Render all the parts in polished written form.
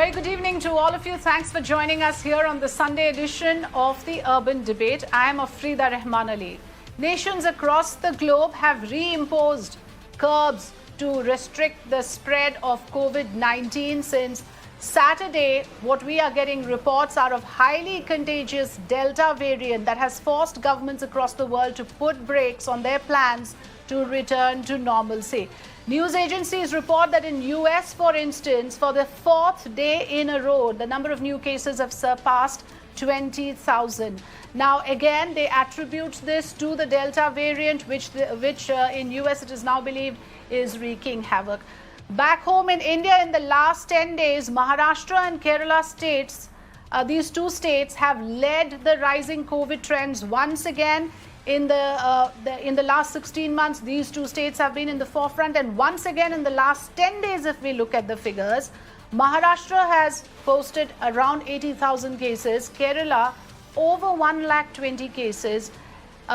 very good evening to all of you. Thanks for joining us here on the Sunday edition of the Urban Debate. I am Afrida Rahman Ali. Nations across the globe have reimposed curbs to restrict the spread of COVID-19 since Saturday. What we are getting reports are of highly contagious Delta variant that has forced governments across the world to put brakes on their plans to return to normalcy. News agencies report that in US, for instance, for the fourth day in a row, the number of new cases have surpassed 20,000. Now, again, they attribute this to the Delta variant, which in US it is now believed is wreaking havoc. Back home in India, in the last 10 days, Maharashtra and Kerala states, these two states have led the rising COVID trends once again. In the last 16 months, these two states have been in the forefront, and once again in the last 10 days, if we look at the figures, Maharashtra has posted around 80,000 cases, Kerala over 1,20,000 cases,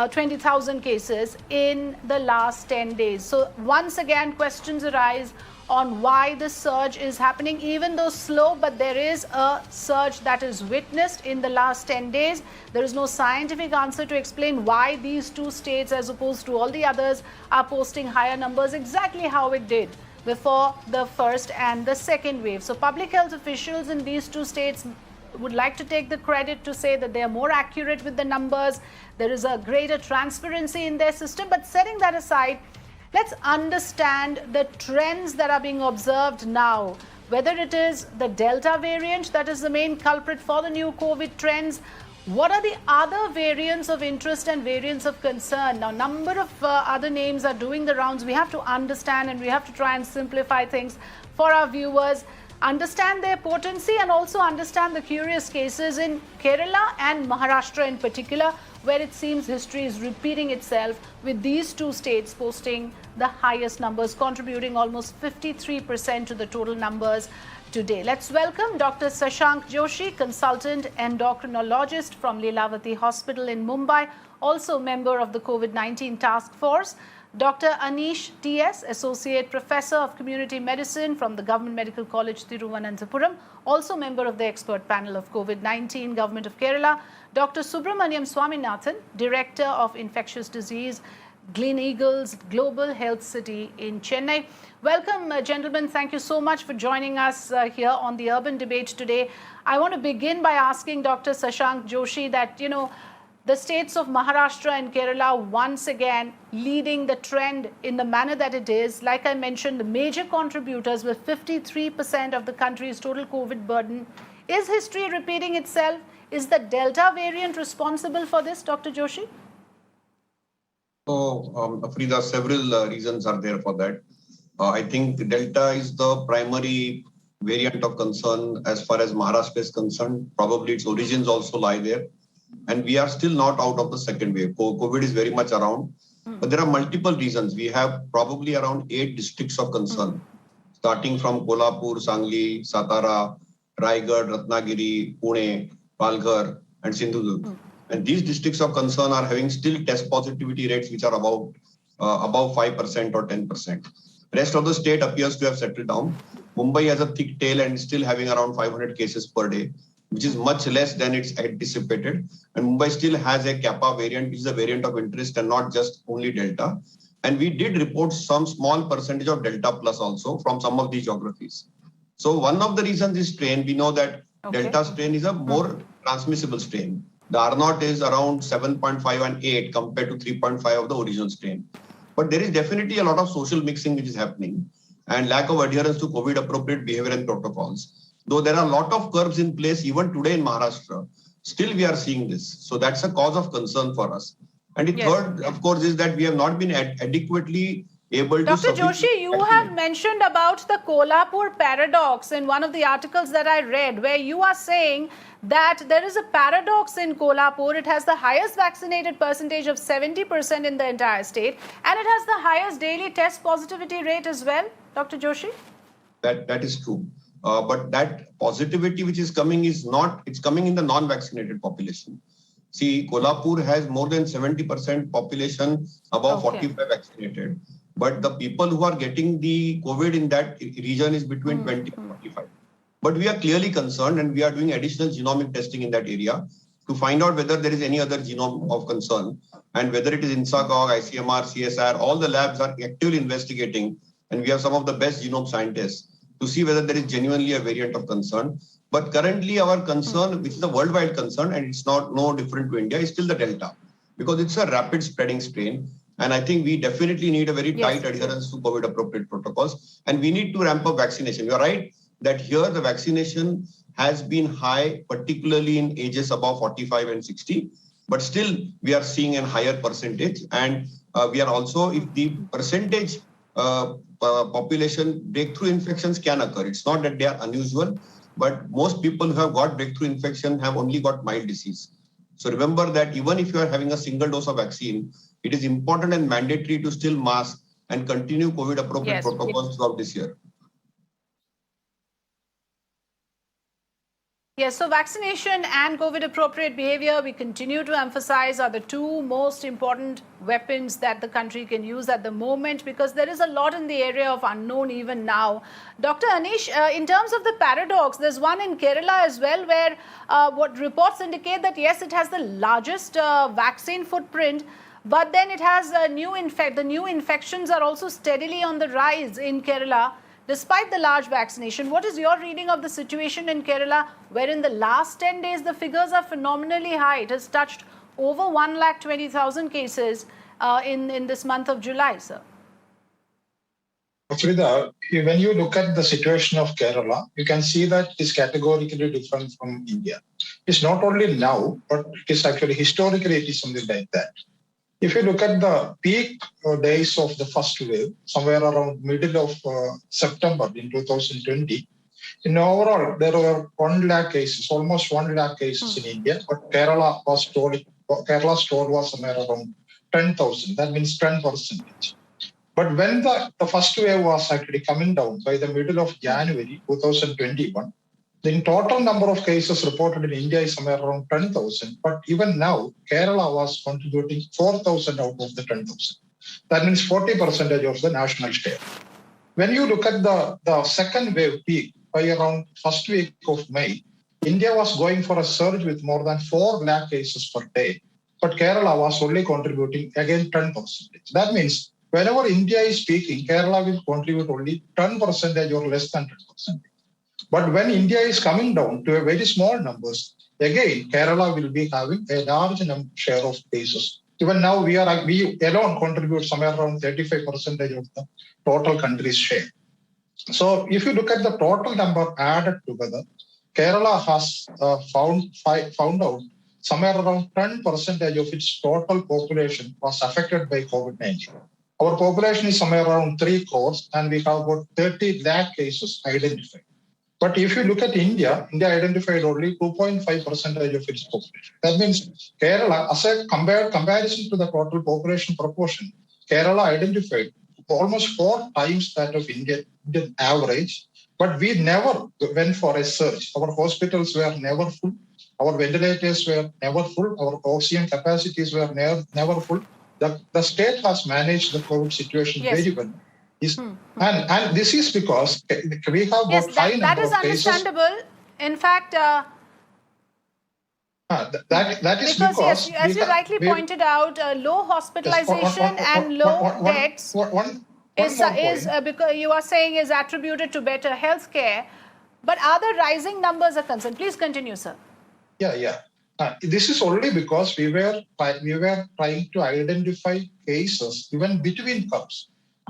20,000 cases in the last 10 days. So once again, questions arise on why the surge is happening, even though slow, but there is a surge that is witnessed in the last 10 days. There is no scientific answer to explain why these two states, as opposed to all the others, are posting higher numbers, exactly how it did before the first and the second wave. So public health officials in these two states would like to take the credit to say that they are more accurate with the numbers. There is a greater transparency in their system. But setting that aside, let's understand the trends that are being observed now, whether it is the Delta variant that is the main culprit for the new COVID trends. What are the other variants of interest and variants of concern? Now, number of other names are doing the rounds. We have to understand, and we have to try and simplify things for our viewers, understand their potency, and also understand the curious cases in Kerala and Maharashtra in particular, where it seems history is repeating itself, with these two states posting the highest numbers, contributing almost 53% to the total numbers today. Let's welcome Dr. Shashank Joshi, consultant endocrinologist from Lilavati Hospital in Mumbai, also member of the COVID-19 task force. Dr. Anish T.S., Associate Professor of Community Medicine from the Government Medical College, Thiruvananthapuram, also member of the expert panel of COVID-19, Government of Kerala. Dr. Subramaniam Swaminathan, Director of Infectious Disease, Gleneagles Global Health City in Chennai. Welcome, gentlemen. Thank you so much for joining us here on the Urban Debate today. I want to begin by asking Dr. Shashank Joshi that, the states of Maharashtra and Kerala once again leading the trend in the manner that it is. Like I mentioned, the major contributors with 53% of the country's total COVID burden. Is history repeating itself? Is the Delta variant responsible for this, Dr. Joshi? So, Afrida, several reasons are there for that. I think Delta is the primary variant of concern as far as Maharashtra is concerned. Probably its origins also lie there. And we are still not out of the second wave. COVID is very much around. But there are multiple reasons. We have probably around 8 districts of concern, starting from Kolhapur, Sangli, Satara, Raigad, Ratnagiri, Pune, Palghar, and Sindhudurg. And these districts of concern are having still test positivity rates which are above 5% or 10%. Rest of the state appears to have settled down. Mumbai has a thick tail and is still having around 500 cases per day, which is much less than it's anticipated. And Mumbai still has a Kappa variant, which is a variant of interest and not just only Delta. And we did report some small percentage of Delta plus also from some of these geographies. So one of the reasons is strain, we know that Delta strain is a more transmissible strain. The R naught is around 7.5 and 8 compared to 3.5 of the original strain. But there is definitely a lot of social mixing which is happening and lack of adherence to COVID appropriate behavior and protocols. Though there are a lot of curbs in place even today in Maharashtra, still we are seeing this. So that's a cause of concern for us. And the third, of course, is that we have not been adequately able to... Dr. Joshi, you have mentioned about the Kolhapur paradox in one of the articles that I read, where you are saying that there is a paradox in Kolhapur. It has the highest vaccinated percentage of 70% in the entire state, and it has the highest daily test positivity rate as well, Dr. Joshi? That is true. But that positivity which is coming is not, it's coming in the non-vaccinated population. See, Kolhapur has more than 70% population above 45 vaccinated. But the people who are getting the COVID in that region is between 20 and 45. But we are clearly concerned and we are doing additional genomic testing in that area to find out whether there is any other genome of concern and whether it is INSACOG, ICMR, CSR, all the labs are actively investigating and we have some of the best genome scientists to see whether there is genuinely a variant of concern. But currently our concern, which is a worldwide concern and it's not no different to India, is still the Delta because it's a rapid spreading strain. And I think we definitely need a very tight adherence to COVID appropriate protocols and we need to ramp up vaccination. You're right that here the vaccination has been high, particularly in ages above 45 and 60, but still we are seeing a higher percentage. And we are also, if the percentage population breakthrough infections can occur, it's not that they are unusual, but most people who have got breakthrough infection have only got mild disease. So remember that even if you are having a single dose of vaccine, it is important and mandatory to still mask and continue COVID appropriate protocols throughout this year. Yes, so vaccination and COVID-appropriate behavior, we continue to emphasize, are the two most important weapons that the country can use at the moment because there is a lot in the area of unknown even now. Dr. Anish, in terms of the paradox, there's one in Kerala as well where what reports indicate that, yes, it has the largest vaccine footprint, but then it has the new infections are also steadily on the rise in Kerala. Despite the large vaccination, what is your reading of the situation in Kerala, where in the last 10 days, the figures are phenomenally high? It has touched over 120,000 cases in this month of July, sir. Frida, when you look at the situation of Kerala, you can see that it is categorically different from India. It's not only now, but it is actually historically it is something like that. If you look at the peak days of the first wave, somewhere around middle of September in 2020, in overall, there were 1 lakh cases, almost 1 lakh cases in India, but Kerala's toll was somewhere around 10,000. That means 10%. But when the first wave was actually coming down by the middle of January 2021, the total number of cases reported in India is somewhere around 10,000. But even now, Kerala was contributing 4,000 out of the 10,000. That means 40% of the national share. When you look at the second wave peak by around first week of May, India was going for a surge with more than 4 lakh cases per day. But Kerala was only contributing again 10%. That means whenever India is peaking, Kerala will contribute only 10% or less than 10%. But when India is coming down to a very small numbers, again, Kerala will be having a large share of cases. Even now, we alone contribute somewhere around 35% of the total country's share. So if you look at the total number added together, Kerala has found out somewhere around 10% of its total population was affected by COVID-19. Our population is somewhere around 3 crores and we have about 30 lakh cases identified. But if you look at India identified only 2.5% of its population. That means Kerala, as a comparison to the total population proportion, Kerala identified almost 4 times that of Indian average. But we never went for a surge. Our hospitals were never full. Our ventilators were never full. Our oxygen capacities were never full. The state has managed the COVID situation very well. And this is because we have got high number of cases. That is understandable. In fact, that is because as you rightly pointed out, low hospitalization and low deaths is because you are saying is attributed to better healthcare. But other rising numbers are concerned. Please continue, sir. Yeah. This is only because we were trying to identify cases even between curves.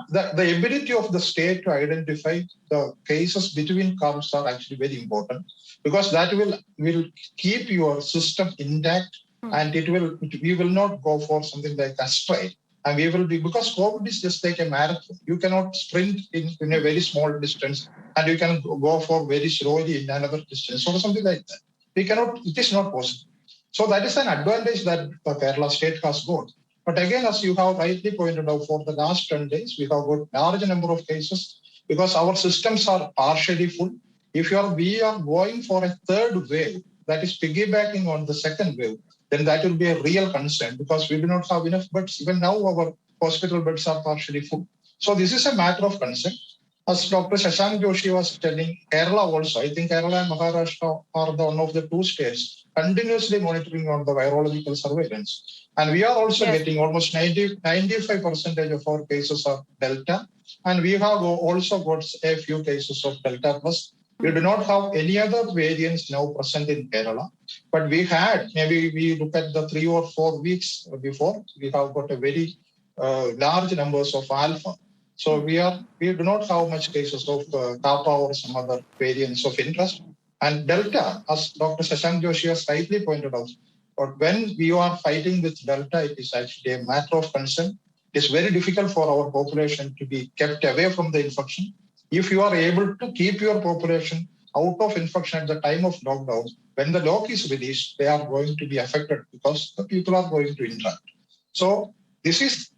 The ability of the state to identify the cases between curves are actually very important because that will keep your system intact and we will not go for something like astray. And we will be, because COVID is just like a marathon. You cannot sprint in a very small distance and you can go for very slowly in another distance or something like that. It is not possible. So that is an advantage that the Kerala state has got. But again, as you have rightly pointed out, for the last 10 days, we have got large number of cases because our systems are partially full. We are going for a third wave, that is piggybacking on the second wave, then that will be a real concern because we do not have enough beds. Even now, our hospital beds are partially full. So this is a matter of concern. As Dr. Shashank Joshi was telling, Kerala also, I think Kerala and Maharashtra are one of the two states continuously monitoring on the virological surveillance. And we are also Yes. getting almost 95% of our cases are Delta. And we have also got a few cases of Delta plus. We do not have any other variants now present in Kerala. But we had, maybe we look at the 3 or 4 weeks before, we have got a very large numbers of Alpha. So we do not have much cases of Kappa or some other variants of interest. And Delta, as Dr. Shashank Joshi has rightly pointed out, but when we are fighting with Delta, it is actually a matter of concern. It is very difficult for our population to be kept away from the infection. If you are able to keep your population out of infection at the time of lockdown, when the lock is released, they are going to be affected because the people are going to interact. So this is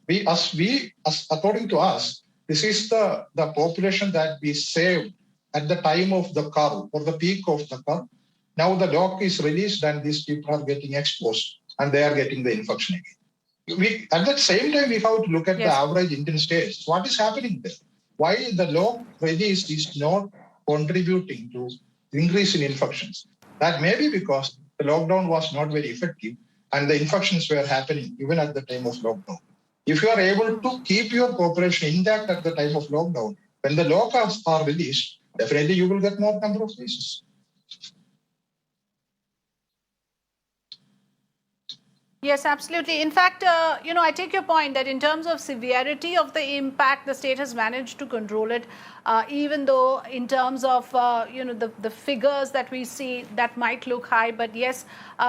according to us, this is the population that we saved at the time of the curve or the peak of the curve. Now the lock is released and these people are getting exposed and they are getting the infection again. At the same time, we have to look at the average Indian states. What is happening there? Why the lock release is not contributing to increase in infections? That may be because the lockdown was not very effective and the infections were happening even at the time of lockdown. If you are able to keep your population intact at the time of lockdown, when the lockdowns are released, definitely you will get more number of cases. Yes, absolutely. In fact, I take your point that in terms of severity of the impact, the state has managed to control it, even though in terms of, the figures that we see, that might look high. But yes,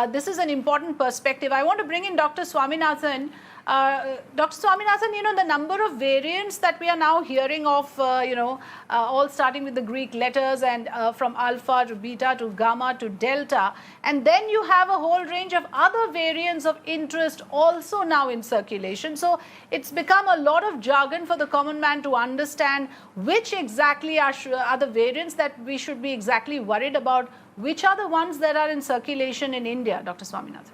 this is an important perspective. I want to bring in Dr. Swaminathan. Dr. Swaminathan, the number of variants that we are now hearing of, all starting with the Greek letters and from alpha to beta to gamma to delta. And then you have a whole range of other variants of interest also now in circulation. So it's become a lot of jargon for the common man to understand which exactly are the variants that we should be exactly worried about. Which are the ones that are in circulation in India, Dr. Swaminathan?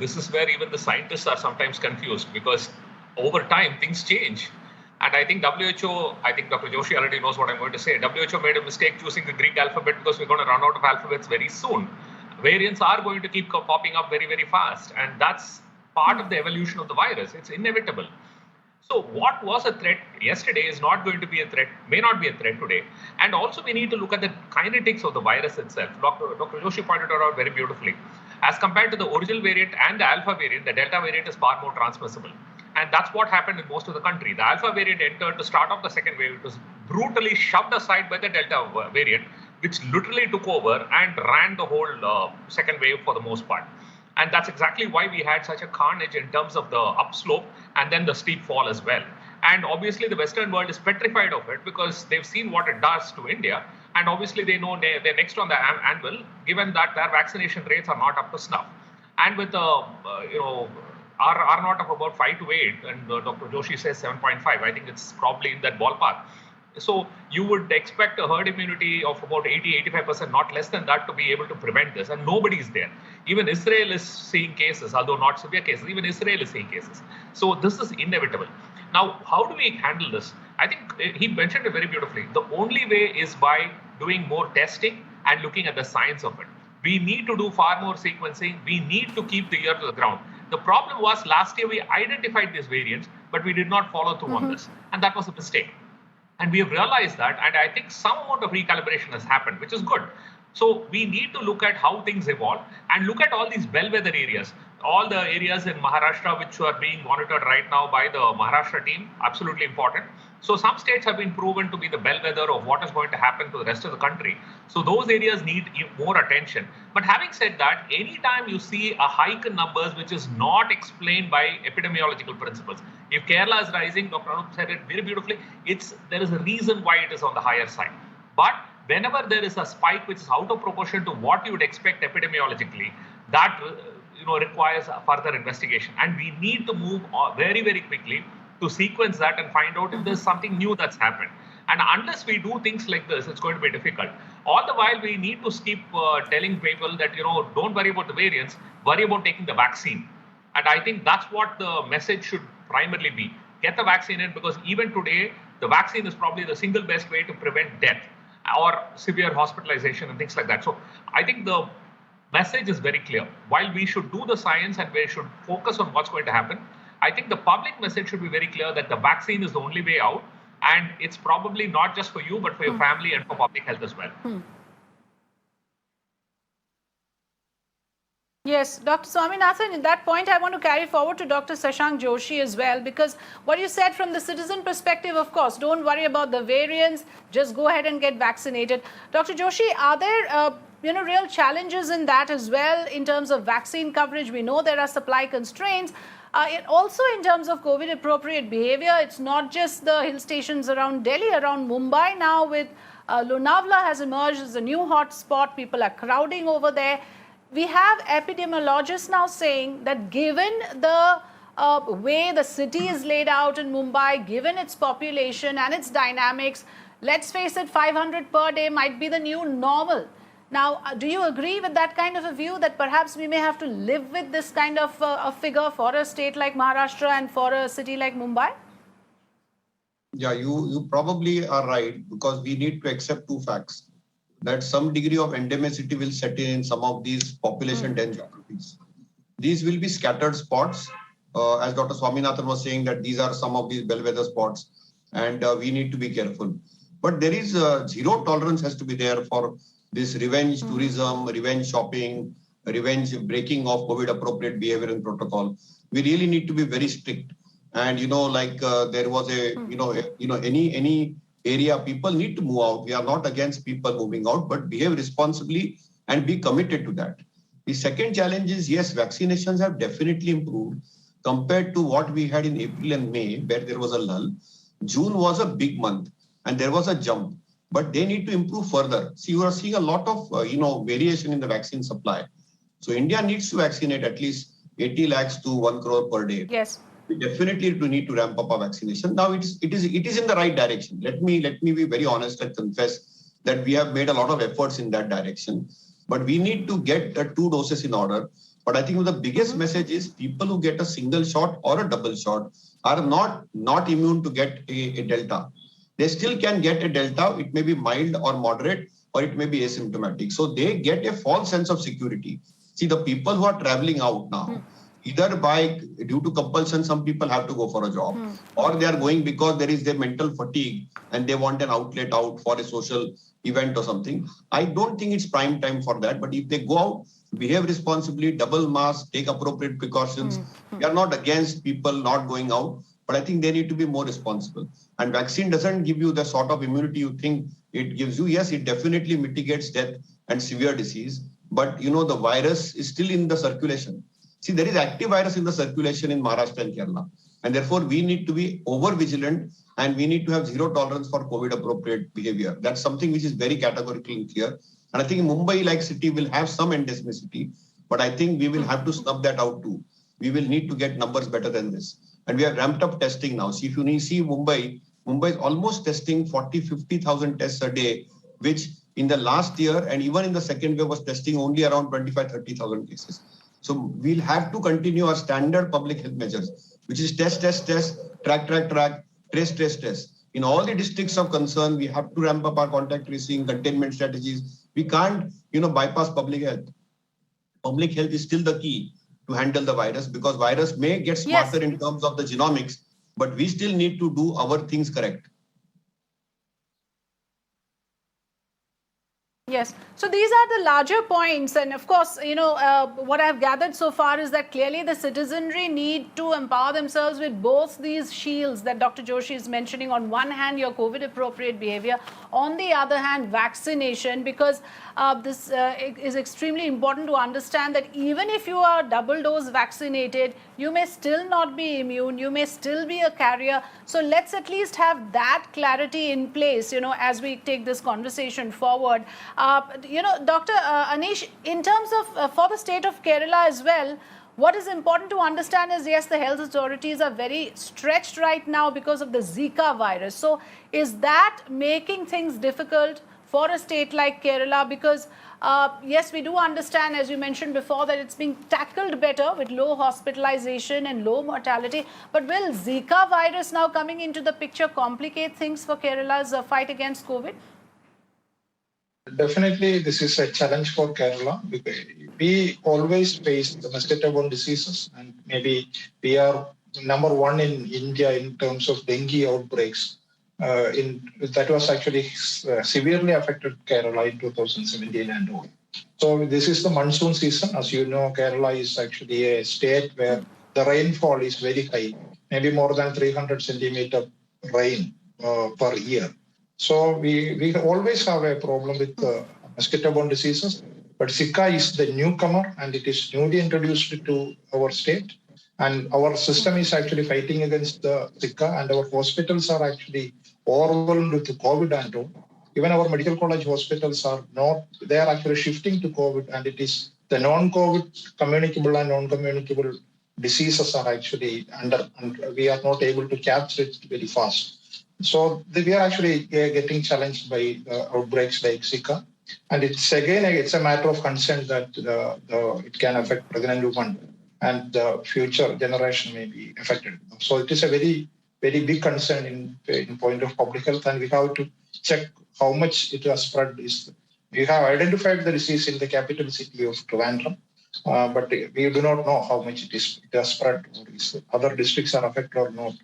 This is where even the scientists are sometimes confused because over time things change. And I think WHO, I think Dr. Joshi already knows what I'm going to say. WHO made a mistake choosing the Greek alphabet because we're going to run out of alphabets very soon. Variants are going to keep popping up very, very fast. And that's part of the evolution of the virus. It's inevitable. So what was a threat yesterday is not going to be a threat, may not be a threat today. And also we need to look at the kinetics of the virus itself. Dr. Joshi pointed it out very beautifully. As compared to the original variant and the alpha variant, the delta variant is far more transmissible. And that's what happened in most of the country. The alpha variant entered to start off the second wave. It was brutally shoved aside by the delta variant, which literally took over and ran the whole second wave for the most part. And that's exactly why we had such a carnage in terms of the upslope and then the steep fall as well. And obviously the Western world is petrified of it because they've seen what it does to India. And obviously they know they're next on the anvil, given that their vaccination rates are not up to snuff. And with R naught of about 5 to 8, and Dr. Joshi says 7.5, I think it's probably in that ballpark. So you would expect a herd immunity of about 80-85%, not less than that, to be able to prevent this. And nobody is there. Even Israel is seeing cases, although not severe cases. Even Israel is seeing cases. So this is inevitable. Now, how do we handle this? I think he mentioned it very beautifully. The only way is by doing more testing and looking at the science of it. We need to do far more sequencing. We need to keep the ear to the ground. The problem was last year we identified these variants, but we did not follow through on this. And that was a mistake. And we have realized that, and I think some amount of recalibration has happened, which is good. So we need to look at how things evolve and look at all these bellwether areas, all the areas in Maharashtra which are being monitored right now by the Maharashtra team, absolutely important. So some states have been proven to be the bellwether of what is going to happen to the rest of the country. So those areas need more attention. But having said that, anytime you see a hike in numbers which is not explained by epidemiological principles, if Kerala is rising, Dr. Anup said it very beautifully, there is a reason why it is on the higher side. But whenever there is a spike which is out of proportion to what you would expect epidemiologically, that requires further investigation. And we need to move very, very quickly to sequence that and find out if there's something new that's happened. And unless we do things like this, it's going to be difficult. All the while, we need to keep telling people that, don't worry about the variants, worry about taking the vaccine. And I think that's what the message should primarily be. Get the vaccine in, because even today, the vaccine is probably the single best way to prevent death or severe hospitalization and things like that. So I think the message is very clear. While we should do the science and we should focus on what's going to happen, I think the public message should be very clear that the vaccine is the only way out, and it's probably not just for you, but for your family and for public health as well. Yes, Dr. Swaminathan, in that point, I want to carry forward to Dr. Shashank Joshi as well, because what you said from the citizen perspective, of course, don't worry about the variants, just go ahead and get vaccinated. Dr. Joshi, are there real challenges in that as well in terms of vaccine coverage? We know there are supply constraints. Also in terms of COVID appropriate behavior, it's not just the hill stations around Delhi, around Mumbai now with Lonavala has emerged as a new hot spot. People are crowding over there. We have epidemiologists now saying that given the way the city is laid out in Mumbai, given its population and its dynamics, let's face it, 500 per day might be the new normal. Now, do you agree with that kind of a view that perhaps we may have to live with this kind of a figure for a state like Maharashtra and for a city like Mumbai? Yeah, you probably are right, because we need to accept two facts. That some degree of endemicity will set in some of these population-dense geographies. These will be scattered spots. As Dr. Swaminathan was saying, that these are some of these bellwether spots, and we need to be careful. But there is zero tolerance has to be there for this revenge tourism, revenge shopping, revenge breaking of COVID-appropriate behavior and protocol. We really need to be very strict. And there was any area, people need to move out. We are not against people moving out, but behave responsibly and be committed to that. The second challenge is, yes, vaccinations have definitely improved compared to what we had in April and May, where there was a lull. June was a big month and there was a jump, but they need to improve further. See, you are seeing a lot of, variation in the vaccine supply. So India needs to vaccinate at least 80 lakhs to 1 crore per day. Yes. We definitely need to ramp up our vaccination. Now it is in the right direction. Let me be very honest and confess that we have made a lot of efforts in that direction. But we need to get the 2 doses in order. But I think the biggest message is people who get a single shot or a double shot are not immune to get a delta. They still can get a delta. It may be mild or moderate, or it may be asymptomatic. So they get a false sense of security. See, the people who are traveling out now, either due to compulsion, some people have to go for a job, or they are going because there is their mental fatigue and they want an outlet out for a social event or something. I don't think it's prime time for that. But if they go out, behave responsibly, double mask, take appropriate precautions. We are not against people not going out, but I think they need to be more responsible. And vaccine doesn't give you the sort of immunity you think it gives you. Yes, it definitely mitigates death and severe disease, but the virus is still in the circulation. See, there is active virus in the circulation in Maharashtra and Kerala. And therefore, we need to be over vigilant and we need to have zero tolerance for COVID appropriate behavior. That's something which is very categorical and clear. And I think Mumbai like city will have some endemicity, but I think we will have to snub that out too. We will need to get numbers better than this. And we have ramped up testing now. See, if you see Mumbai is almost testing 40,000-50,000 tests a day, which in the last year and even in the second wave was testing only around 25,000-30,000 cases. So we'll have to continue our standard public health measures, which is test, track, trace. In all the districts of concern, we have to ramp up our contact tracing, containment strategies. We can't, bypass public health. Public health is still the key to handle the virus, because virus may get smarter in terms of the genomics, but we still need to do our things correct. Yes. So these are the larger points. And of course, what I've gathered so far is that clearly the citizenry need to empower themselves with both these shields that Dr. Joshi is mentioning. On one hand, your COVID appropriate behavior. On the other hand, vaccination, because this is extremely important to understand that even if you are double dose vaccinated, you may still not be immune. You may still be a carrier. So let's at least have that clarity in place, as we take this conversation forward. Dr. Anish, in terms of for the state of Kerala as well, what is important to understand is, yes, the health authorities are very stretched right now because of the Zika virus. So is that making things difficult for a state like Kerala? Because yes, we do understand, as you mentioned before, that it's being tackled better with low hospitalization and low mortality. But will Zika virus now coming into the picture complicate things for Kerala's fight against COVID? Definitely, this is a challenge for Kerala because we always face the mosquito-borne diseases, and maybe we are number one in India in terms of dengue outbreaks. That was actually severely affected Kerala in 2017 and on. So this is the monsoon season. As you know, Kerala is actually a state where the rainfall is very high, maybe more than 300 centimeter rain per year. So we always have a problem with mosquito-borne diseases, but Zika is the newcomer and it is newly introduced to our state. And our system is actually fighting against the Zika, and our hospitals are actually overwhelmed with COVID and all. Even our medical college hospitals are not, they are actually shifting to COVID, and it is the non-COVID communicable and non-communicable diseases are actually under, and we are not able to capture it very fast. So we are actually getting challenged by outbreaks like Zika. And it's a matter of concern that it can affect pregnant women and the future generation may be affected. So it is a very, very big concern in point of public health, and we have to check how much it has spread. We have identified the disease in the capital city of Trivandrum, but we do not know how much it has spread, or is other districts are affected or not.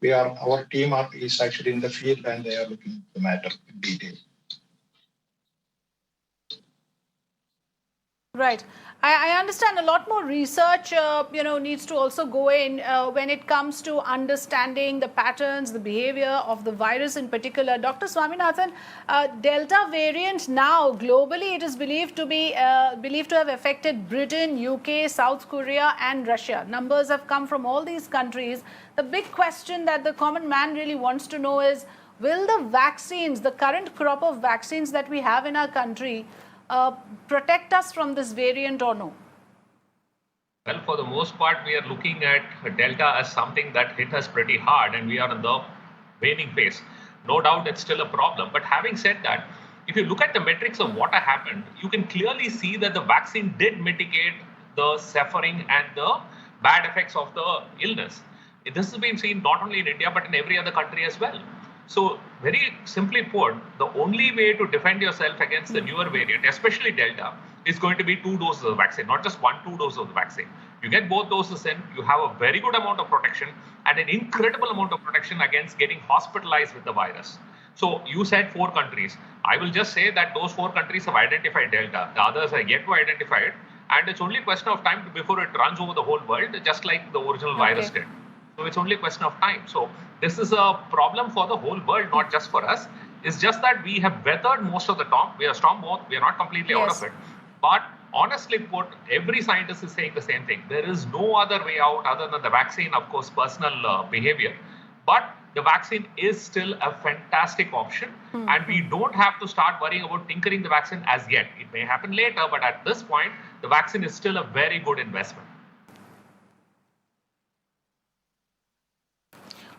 Our team is actually in the field and they are looking at the matter in detail. Right. I understand a lot more research, needs to also go in when it comes to understanding the patterns, the behavior of the virus in particular. Dr. Swaminathan, Delta variant now globally, it is believed to have affected Britain, UK, South Korea, and Russia. Numbers have come from all these countries. The big question that the common man really wants to know is, will the vaccines, the current crop of vaccines that we have in our country, protect us from this variant or no? Well, for the most part, we are looking at Delta as something that hit us pretty hard, and we are in the waning phase. No doubt it's still a problem. But having said that, if you look at the metrics of what happened, you can clearly see that the vaccine did mitigate the suffering and the bad effects of the illness. This has been seen not only in India, but in every other country as well. So very simply put, the only way to defend yourself against the newer variant, especially Delta, is going to be 2 doses of the vaccine, not just 1-2 doses of the vaccine. You get both doses in, you have a very good amount of protection and an incredible amount of protection against getting hospitalized with the virus. So you said 4 countries. I will just say that those 4 countries have identified Delta. The others are yet to identify it. And it's only a question of time before it runs over the whole world, just like the original virus did. So it's only a question of time. So this is a problem for the whole world, not just for us. It's just that we have weathered most of the storm. We are storm both. We are not completely out of it. But honestly put, every scientist is saying the same thing. There is no other way out other than the vaccine, of course, personal behavior. But the vaccine is still a fantastic option. And we don't have to start worrying about tinkering the vaccine as yet. It may happen later, but at this point, the vaccine is still a very good investment.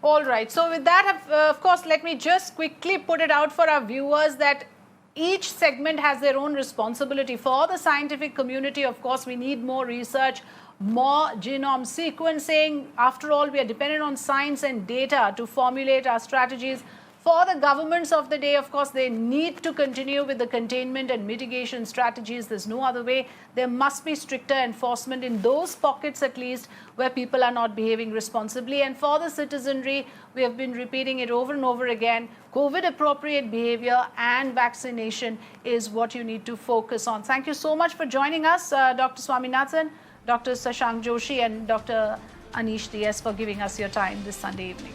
All right. So with that, of course, let me just quickly put it out for our viewers that each segment has their own responsibility. For the scientific community, of course, we need more research, more genome sequencing. After all, we are dependent on science and data to formulate our strategies. For the governments of the day, of course, they need to continue with the containment and mitigation strategies. There's no other way. There must be stricter enforcement in those pockets, at least, where people are not behaving responsibly. And for the citizenry, we have been repeating it over and over again. COVID-appropriate behavior and vaccination is what you need to focus on. Thank you so much for joining us, Dr. Swaminathan, Dr. Shashank Joshi, and Dr. Anish DS for giving us your time this Sunday evening.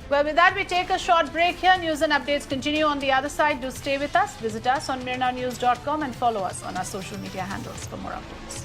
Well, with that, we take a short break here. News and updates continue on the other side. Do stay with us. Visit us on mirnanews.com and follow us on our social media handles for more updates.